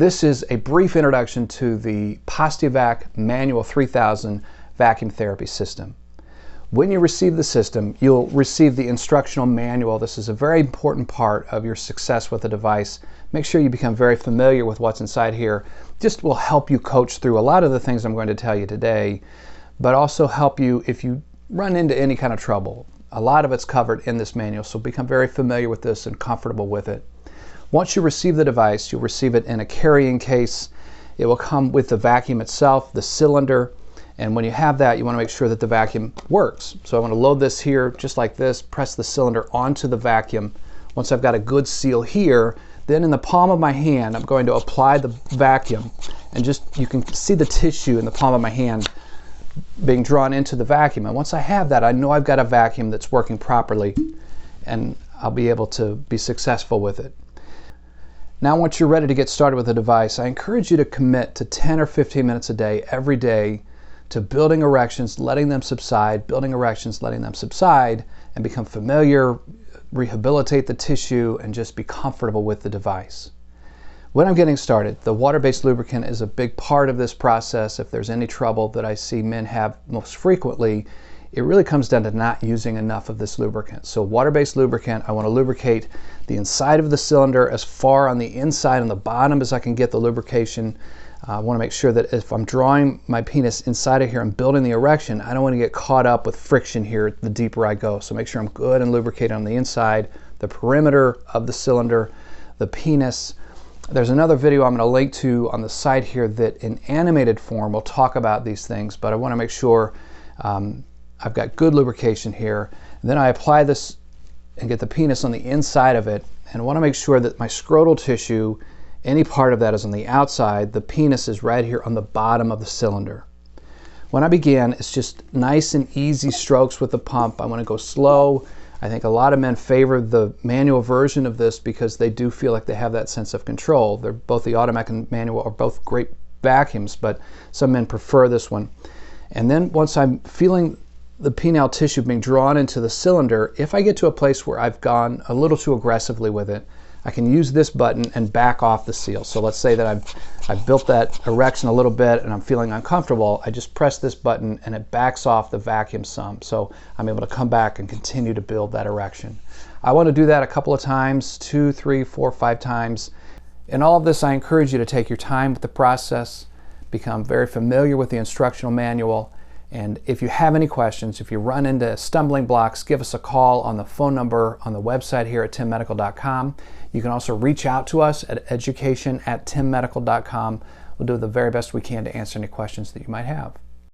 This is a brief introduction to the Pos-T-Vac Manual 3000 vacuum therapy system. When you receive the system, you'll receive the instructional manual. This is a very important part of your success with the device. Make sure you become very familiar with what's inside here. Just will help you coach through a lot of the things I'm going to tell you today, but also help you if you run into any kind of trouble. A lot of it's covered in this manual, so become very familiar with this and comfortable with it. Once you receive the device, you'll receive it in a carrying case. It will come with the vacuum itself, the cylinder, and when you have that, you want to make sure that the vacuum works. So I want to load this here just like this, press the cylinder onto the vacuum. Once I've got a good seal here, then in the palm of my hand, I'm going to apply the vacuum, and just you can see the tissue in the palm of my hand being drawn into the vacuum. And once I have that, I know I've got a vacuum that's working properly, and I'll be able to be successful with it. Now, once you're ready to get started with the device, I encourage you to commit to 10 or 15 minutes a day, every day, to building erections, letting them subside, building erections, letting them subside, and become familiar, rehabilitate the tissue, and just be comfortable with the device. When I'm getting started, the water-based lubricant is a big part of this process. If there's any trouble that I see men have most frequently, it really comes down to not using enough of this lubricant. So water-based lubricant, I want to lubricate the inside of the cylinder as far on the inside, on the bottom as I can get the lubrication. I want to make sure that if I'm drawing my penis inside of here and building the erection, I don't want to get caught up with friction here the deeper I go. So make sure I'm good and lubricated on the inside, the perimeter of the cylinder, the penis. There's another video I'm going to link to on the side here that in animated form will talk about these things, but I want to make sure I've got good lubrication here. And then I apply this and get the penis on the inside of it, and I want to make sure that my scrotal tissue, any part of that is on the outside. The penis is right here on the bottom of the cylinder. When I begin, it's just nice and easy strokes with the pump. I want to go slow. I think a lot of men favor the manual version of this because they do feel like they have that sense of control. They're both the automatic and manual are both great vacuums, but some men prefer this one. And then once I'm feeling the penile tissue being drawn into the cylinder, if I get to a place where I've gone a little too aggressively with it, I can use this button and back off the seal. So let's say that I've built that erection a little bit and I'm feeling uncomfortable. I just press this button and it backs off the vacuum some. So I'm able to come back and continue to build that erection. I want to do that a couple of times, 2, 3, 4, 5 times. In all of this, I encourage you to take your time with the process, become very familiar with the instructional manual. And if you have any questions, if you run into stumbling blocks, give us a call on the phone number on the website here at timmedical.com. You can also reach out to us at education@timmedical.com. We'll do the very best we can to answer any questions that you might have.